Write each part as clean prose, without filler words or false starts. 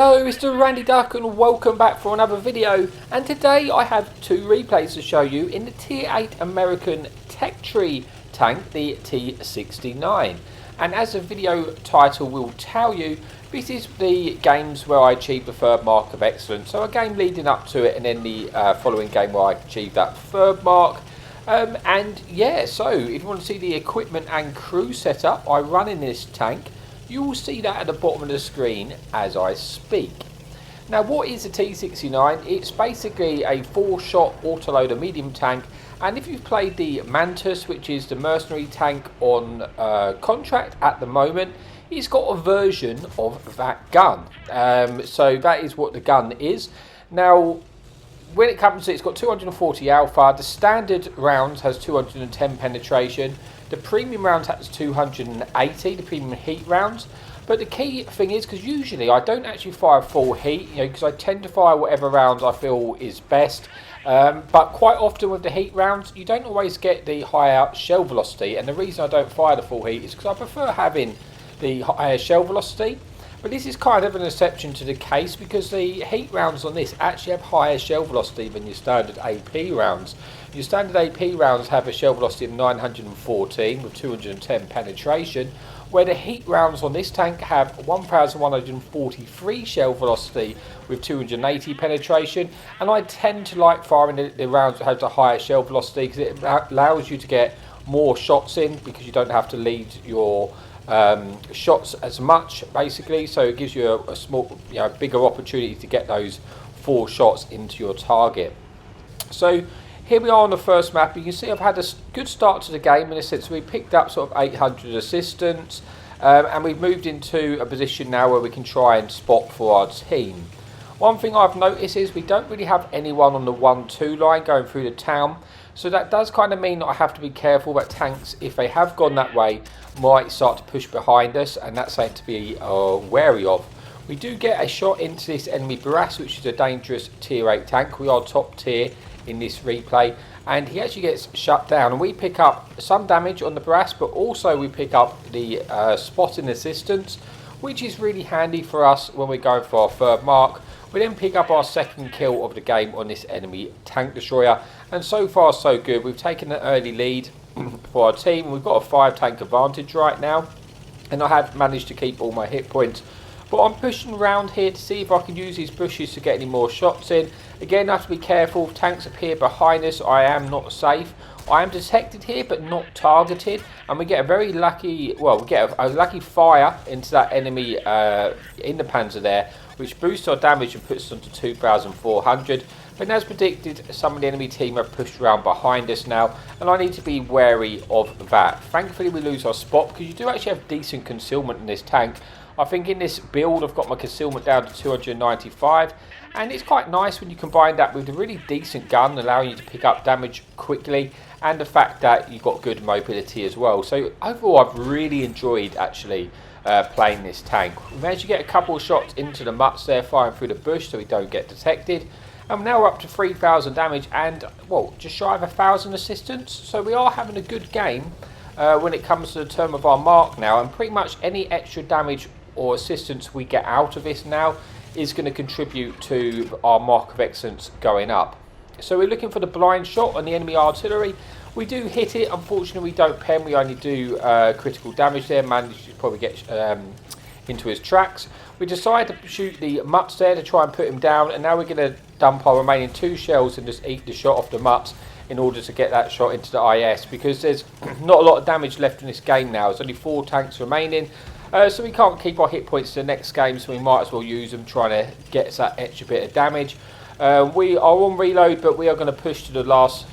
Hello, Mr. Randy Duck and welcome back for another video, and today I have two replays to show you in the Tier 8 American tech tree tank, the T69. And as the video title will tell you, this is the games where I achieved the third mark of excellence. So a game leading up to it and then the following game where I achieved that third mark. And yeah, so if you want to see the equipment and crew setup I run in this tank, you will see that at the bottom of the screen as I speak. Now, what is the T69? It's basically a 4-shot autoloader medium tank, and if you've played the Mantis, which is the mercenary tank on contract at the moment, it's got a version of that gun. So that is what the gun is. Now, when it comes to, it's got 240 alpha, the standard rounds has 210 penetration, the premium rounds has 280, the premium heat rounds. But the key thing is, because usually I don't actually fire full heat, because I tend to fire whatever rounds I feel is best. But quite often with the heat rounds, you don't always get the higher shell velocity, and the reason I don't fire the full heat is because I prefer having the higher shell velocity. But this is kind of an exception to the case, because the heat rounds on this actually have higher shell velocity than your standard AP rounds. Your standard AP rounds have a shell velocity of 914 with 210 penetration, where the heat rounds on this tank have 1143 shell velocity with 280 penetration. And I tend to like firing the rounds that have the higher shell velocity because it allows you to get more shots in, because you don't have to lead your shots as much, basically. So it gives you a small, bigger opportunity to get those 4 shots into your target. So here we are on the first map. You can see I've had a good start to the game in a sense. We picked up sort of 800 assistance, and we've moved into a position now where we can try and spot for our team. One thing I've noticed is we don't really have anyone on the 1-2 line going through the town. So that does kind of mean that I have to be careful that tanks, if they have gone that way, might start to push behind us, and that's something to be wary of. We do get a shot into this enemy Barras, which is a dangerous tier 8 tank. We are top tier in this replay, and he actually gets shut down, and we pick up some damage on the Barras, but also we pick up the spotting assistance, which is really handy for us when we're going for our third mark. We then pick up our second kill of the game on this enemy tank destroyer, and so far so good. We've taken an early lead for our team. We've got a 5 tank advantage right now, and I have managed to keep all my hit points. But I'm pushing around here to see if I can use these bushes to get any more shots in. Again, I have to be careful. If tanks appear behind us, I am not safe. I am detected here, but not targeted. And we get a very lucky, well, we get a lucky fire into that enemy in the Panzer there, which boosts our damage and puts us onto 2,400. But as predicted, some of the enemy team have pushed around behind us now, and I need to be wary of that. Thankfully, we lose our spot, because you do actually have decent concealment in this tank. I think in this build I've got my concealment down to 295, and it's quite nice when you combine that with a really decent gun allowing you to pick up damage quickly, and the fact that you've got good mobility as well. So overall I've really enjoyed actually playing this tank. We managed to get a couple of shots into the mutts there, firing through the bush so we don't get detected. And now we're up to 3,000 damage and, well, just shy of 1,000 assistance. So we are having a good game when it comes to the term of our mark now, and pretty much any extra damage or assistance we get out of this now is going to contribute to our mark of excellence going up. So we're looking for the blind shot on the enemy artillery. We do hit it. Unfortunately, we don't pen. We only do critical damage there. Managed to probably get into his tracks. We decide to shoot the mutts there to try and put him down, and now we're going to dump our remaining 2 shells and just eat the shot off the mutts in order to get that shot into the IS, because there's not a lot of damage left in this game now. There's only 4 tanks remaining. So we can't keep our hit points to the next game, so we might as well use them trying to get us that extra bit of damage. We are on reload, but we are going to push to the last,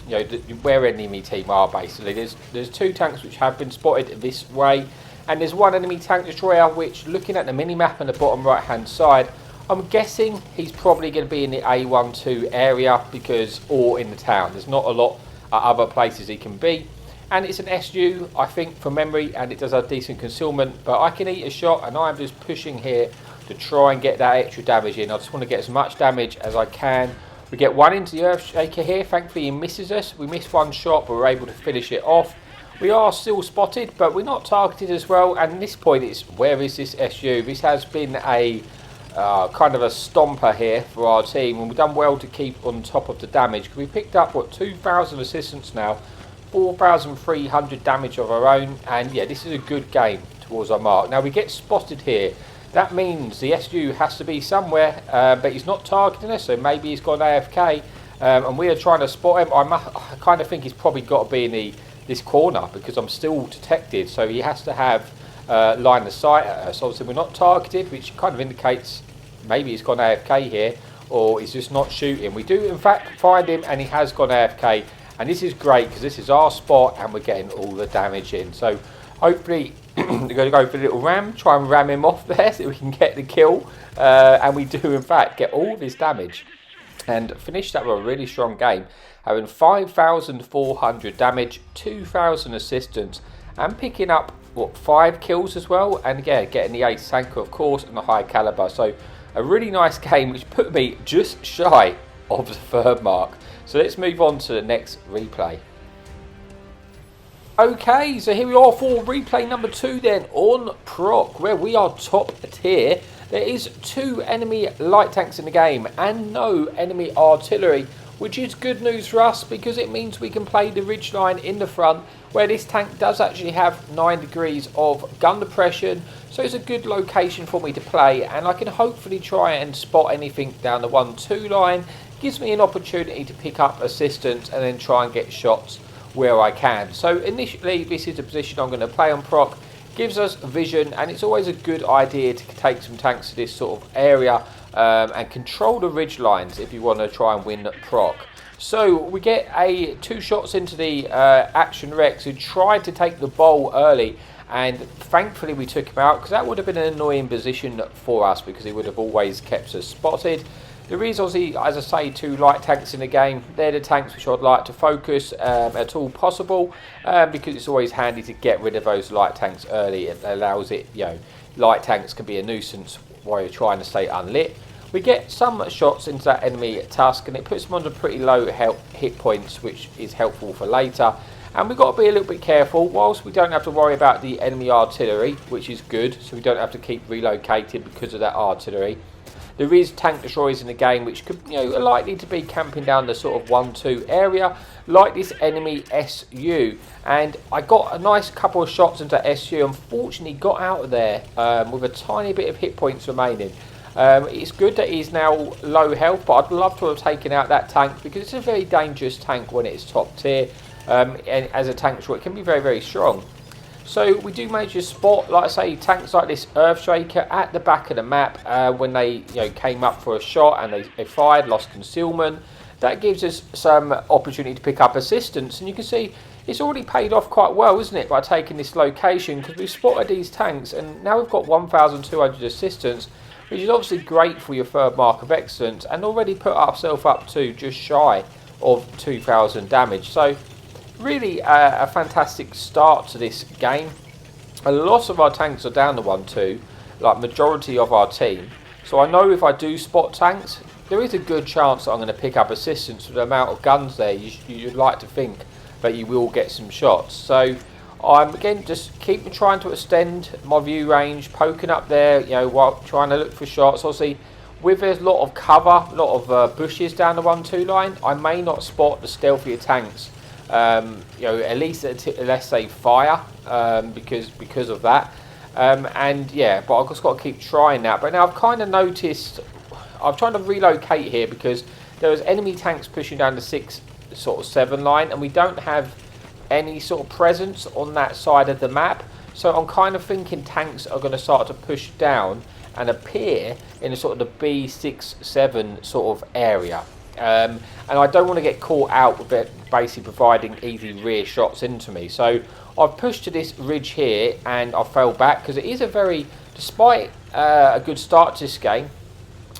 where enemy team are basically. There's 2 tanks which have been spotted this way, and there's 1 enemy tank destroyer which, looking at the mini-map on the bottom right hand side, I'm guessing he's probably going to be in the A12 area, or in the town. There's not a lot at other places he can be. And it's an SU, I think, from memory, and it does have decent concealment, but I can eat a shot, and I'm just pushing here to try and get that extra damage in. I just want to get as much damage as I can. We get 1 into the Earthshaker here. Thankfully he misses us. We missed 1 shot, but we're able to finish it off. We are still spotted, but we're not targeted as well, and at this point it's, where is this SU? This has been a kind of a stomper here for our team, and we've done well to keep on top of the damage, because we picked up, what, 2,000 assistance now, 4,300 damage of our own, and yeah, this is a good game towards our mark. Now we get spotted here. That means the SU has to be somewhere, but he's not targeting us, so maybe he's gone AFK, and we are trying to spot him. I kind of think he's probably got to be in this corner, because I'm still detected, so he has to have line of sight at us. Obviously we're not targeted, which kind of indicates maybe he's gone AFK here, or he's just not shooting. We do in fact find him, and he has gone AFK, and this is great because this is our spot and we're getting all the damage in. So hopefully we're going to go for a little ram, try and ram him off there so we can get the kill, and we do in fact get all this damage and finish that with a really strong game, having 5,400 damage, 2,000 assistance, and picking up, what, 5 kills as well, and again getting the ace tanker of course and the high caliber. So a really nice game which put me just shy of the third mark. So let's move on to the next replay. Okay, so here we are for replay number 2 then on Prok, where we are top tier. There is 2 enemy light tanks in the game and no enemy artillery, which is good news for us because it means we can play the ridgeline in the front, where this tank does actually have 9 degrees of gun depression, so it's a good location for me to play, and I can hopefully try and spot anything down the 1-2 line. Gives me an opportunity to pick up assistance and then try and get shots where I can. So initially this is the position I'm going to play on Prok. Gives us vision, and it's always a good idea to take some tanks to this sort of area and control the ridge lines if you want to try and win Prok. So we get 2 shots into the Action Rex, who tried to take the bowl early, and thankfully we took him out, because that would have been an annoying position for us because he would have always kept us spotted. There is obviously, as I say, 2 light tanks in the game. They're the tanks which I'd like to focus at all possible, because it's always handy to get rid of those light tanks early. It allows it, you know, light tanks can be a nuisance while you're trying to stay unlit. We get some shots into that enemy tusk, and it puts them under pretty low hit points, which is helpful for later. And we've got to be a little bit careful, whilst we don't have to worry about the enemy artillery, which is good, so we don't have to keep relocating because of that artillery. There is tank destroyers in the game which could, you know, are likely to be camping down the sort of 1-2 area, like this enemy SU. And I got a nice couple of shots into SU. Unfortunately, got out of there with a tiny bit of hit points remaining. It's good that he's now low health, but I'd love to have taken out that tank because it's a very dangerous tank when it's top tier. And as a tank destroyer, it can be very, very strong. So we do manage to spot, like I say, tanks like this Earthshaker at the back of the map when they, you know, came up for a shot and they fired, lost concealment. That gives us some opportunity to pick up assistance, and you can see it's already paid off quite well, isn't it, by taking this location, because we've spotted these tanks and now we've got 1,200 assistance, which is obviously great for your third mark of excellence, and already put ourselves up to just shy of 2,000 damage. So really a fantastic start to this game. A lot of our tanks are down to 1-2, like majority of our team. So I know if I do spot tanks, there is a good chance that I'm going to pick up assistance with the amount of guns there. You'd like to think that you will get some shots. So I'm again just trying to extend my view range, poking up there, you know, while trying to look for shots. Obviously, with there's a lot of cover, a lot of bushes down the 1-2 line, I may not spot the stealthier tanks. You know, at least unless they fire, because of that. And yeah, but I've just got to keep trying that. But now I've kind of noticed, I'm trying to relocate here because there was enemy tanks pushing down the 6-7 line, and we don't have any sort of presence on that side of the map. So I'm kind of thinking tanks are going to start to push down and appear in a sort of the B6-7 sort of area. And I don't want to get caught out with it basically providing easy rear shots into me. So I've pushed to this ridge here and I fell back because it is a very, despite a good start to this game,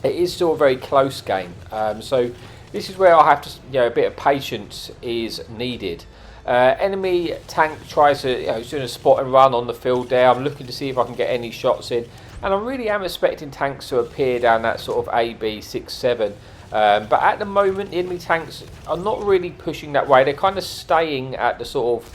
it is still a very close game. So this is where I have to, you know, a bit of patience is needed. Enemy tank tries to, you know, doing a spot and run on the field there. I'm looking to see if I can get any shots in, and I really am expecting tanks to appear down that sort of AB67. But at the moment, the enemy tanks are not really pushing that way. They're kind of staying at the sort of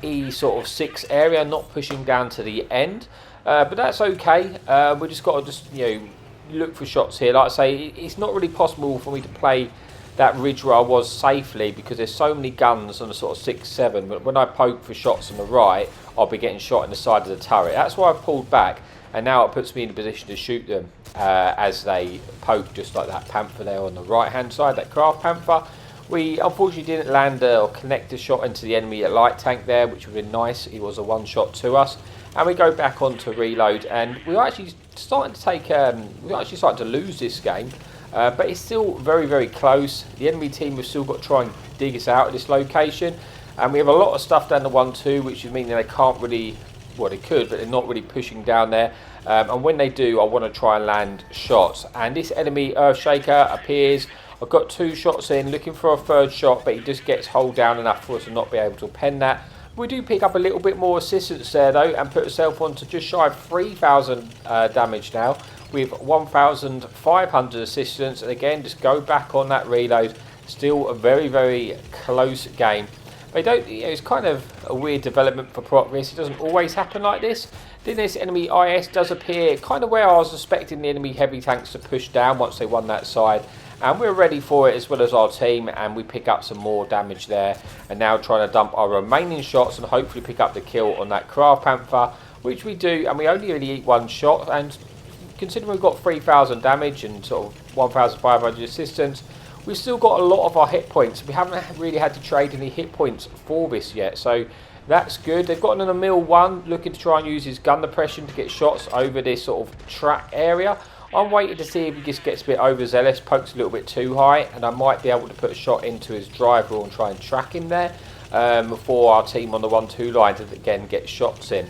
E6 area, not pushing down to the end. But that's okay. We just got to you know, look for shots here. Like I say, it's not really possible for me to play that ridge where I was safely because there's so many guns on the sort of 6-7. But when I poke for shots on the right, I'll be getting shot in the side of the turret. That's why I've pulled back, and now it puts me in a position to shoot them as they poke, just like that Panther there on the right hand side, that Craft Panther. We unfortunately didn't land or connect a shot into the enemy light tank there, which would have been nice. He was a one shot to us. And we go back on to reload, and we're actually starting to take, we're actually starting to lose this game, but it's still very, very close. The enemy team have still got to try and dig us out of this location, and we have a lot of stuff down the 1-2, which would mean that they can't really, well, they could, but they're not really pushing down there. And when they do, I want to try and land shots. And this enemy Earthshaker appears. I've got 2 shots in, looking for a 3rd shot, but he just gets hold down enough for us to not be able to pen that. We do pick up a little bit more assistance there though, and put ourselves on to just shy of 3,000 damage now, with 1,500 assistance. And again, just go back on that reload. Still a very, very close game. They don't, you know, it's kind of a weird development for Prok. It doesn't always happen like this. Then this enemy IS does appear kind of where I was expecting the enemy heavy tanks to push down once they won that side. And we're ready for it, as well as our team, and we pick up some more damage there. And now trying to dump our remaining shots and hopefully pick up the kill on that Craft Panther, which we do, and we only really eat 1 shot. And considering we've got 3,000 damage and sort of 1,500 assistance, we've still got a lot of our hit points. We haven't really had to trade any hit points for this yet, so that's good. They've got an Emil 1 looking to try and use his gun depression to get shots over this sort of track area. I'm waiting to see if he just gets a bit overzealous, pokes a little bit too high, and I might be able to put a shot into his drive wheel and try and track him there for our team on the 1-2 line to again get shots in.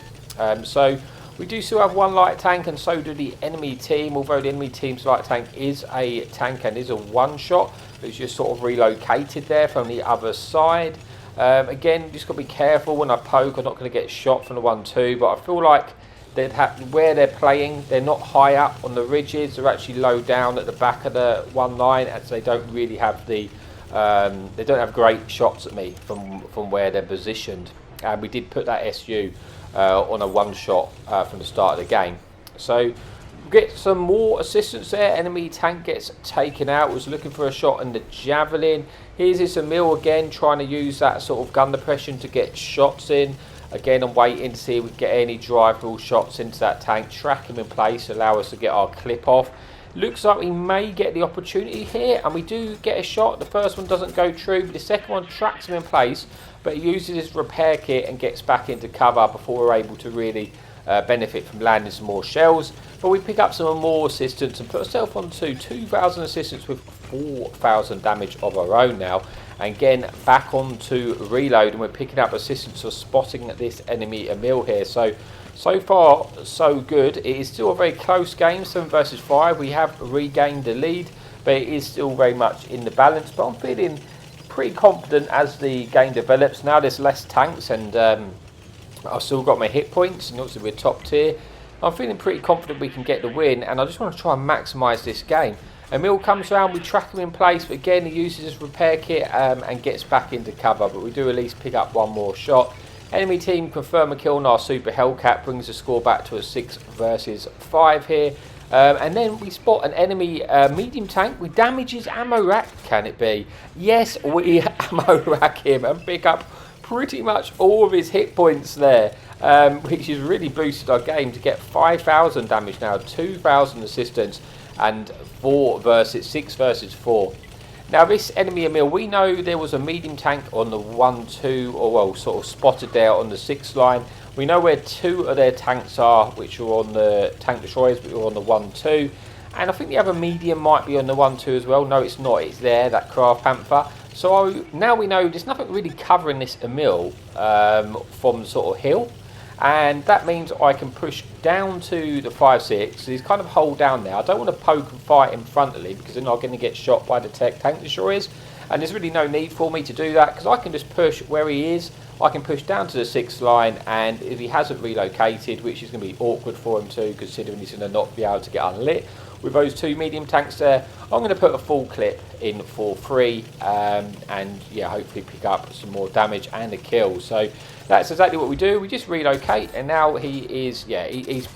So we do still have 1 light tank, and so do the enemy team, although the enemy team's light tank is a tank and is a 1-shot. It's just sort of relocated there from the other side. Again, just got to be careful when I poke. I'm not going to get shot from the 1-2, but I feel like where they're playing, they're not high up on the ridges. They're actually low down at the back of the 1 line, and so they don't really have the they don't have great shots at me from where they're positioned. And we did put that SU on a 1-shot from the start of the game. So get some more assistance there. Enemy tank gets taken out. Was looking for a shot in the Javelin. Here's this Emil again, trying to use that sort of gun depression to get shots in. Again, I'm waiting to see if we can get any drive wheel shots into that tank, track him in place, allow us to get our clip off. Looks like we may get the opportunity here, and we do get a shot. The first one doesn't go true, but the second one tracks him in place, but he uses his repair kit and gets back into cover before we're able to really benefit from landing some more shells. But we pick up some more assistance and put ourselves on to 2,000 assistance with 4,000 damage of our own now. And again, back on to reload, and we're picking up assistance for spotting this enemy Emil here. So far, so good. It is still a very close game, 7 versus 5. We have regained the lead, but it is still very much in the balance. But I'm feeling pretty confident as the game develops. Now there's less tanks, and I've still got my hit points, and also we're top tier. I'm feeling pretty confident we can get the win, and I just want to try and maximise this game. Emil comes around, we track him in place, but again he uses his repair kit and gets back into cover, but we do at least pick up 1 more shot. Enemy team confirm a kill on our Super Hellcat, brings the score back to a 6 versus 5 here. And then we spot an enemy medium tank with damages ammo rack, can it be? Yes, we ammo rack him and pick up pretty much all of his hit points there, which has really boosted our game to get 5,000 damage now, 2,000 assistance, and 6 versus 4. Now this enemy Emil, we know there was a medium tank on the 1-2, or well, sort of spotted there on the 6 line. We know where 2 of their tanks are, which are on the tank destroyers, but are on the 1-2. And I think the other medium might be on the 1-2 as well. No, it's not. It's there, that Craft Panther. So now we know there's nothing really covering this Emil from the sort of hill. And that means I can push down to the 5-6. So he's kind of hold down there. I don't want to poke and fight in front of me, because then I'm going to get shot by the tank destroyers. And there's really no need for me to do that, because I can just push where he is. I can push down to the 6th line, and if he hasn't relocated, which is going to be awkward for him to, considering he's going to not be able to get unlit with those 2 medium tanks there, I'm going to put a full clip in for free, and yeah, hopefully pick up some more damage and a kill. So that's exactly what we do. We just relocate, and now he is, yeah, he's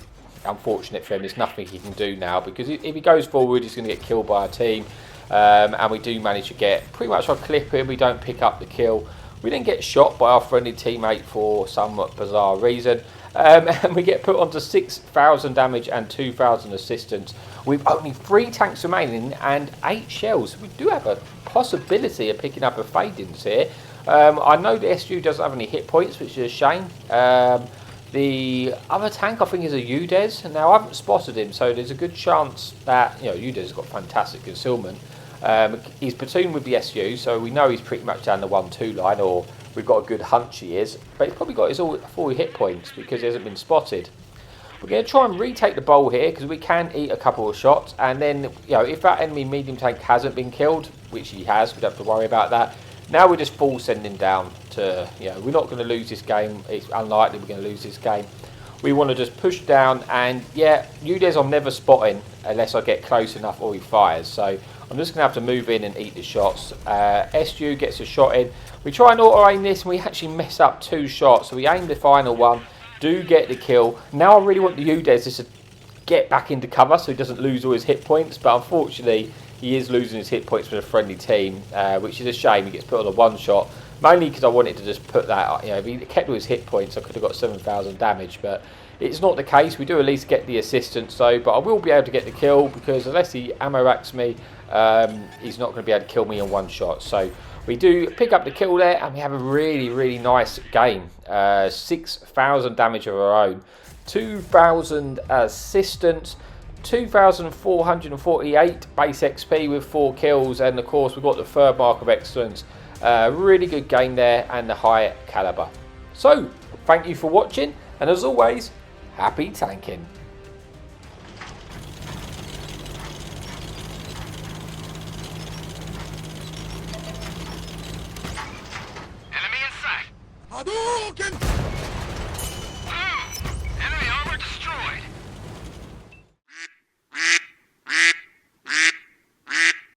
unfortunate for him. There's nothing he can do now, because if he goes forward, he's going to get killed by a team. And we do manage to get pretty much our clip him. We don't pick up the kill. We then get shot by our friendly teammate for some bizarre reason. And we get put onto 6,000 damage and 2,000 assistance with only 3 tanks remaining and 8 shells. We do have a possibility of picking up a Fadings here. I know the SU doesn't have any hit points, which is a shame. The other tank, I think, is a UDES. Now, I haven't spotted him, so there's a good chance that, you know, UDES has got fantastic concealment. He's platooned with the SU, so we know he's pretty much down the 1-2 line, or we've got a good hunch he is. But he's probably got his all 4 hit points because he hasn't been spotted. We're going to try and retake the bowl here because we can eat a couple of shots. And then, you know, if that enemy medium tank hasn't been killed, which he has, we don't have to worry about that. Now we're just full sending down to, you know, we're not going to lose this game. It's unlikely we're going to lose this game. We want to just push down, and yeah, UDES I'm never spotting unless I get close enough or he fires. So I'm just going to have to move in and eat the shots. SU gets a shot in. We try and auto-aim this, and we actually mess up 2 shots. So we aim the final one, do get the kill. Now I really want the UDES just to get back into cover so he doesn't lose all his hit points, but unfortunately he is losing his hit points with a friendly team, which is a shame. He gets put on a 1 shot, mainly because I wanted to just put that, you know, if he kept all his hit points, I could have got 7,000 damage, but it's not the case. We do at least get the assistance though, but I will be able to get the kill because unless he ammo racks me, he's not going to be able to kill me in 1 shot. So we do pick up the kill there, and we have a really, really nice game. 6,000 damage of our own, 2,000 assistance, 2,448 base XP with 4 kills, and of course we've got the 3rd mark of excellence. Really good game there, and the high caliber. So thank you for watching, and as always, happy tanking. Enemy in sight. Hadouken!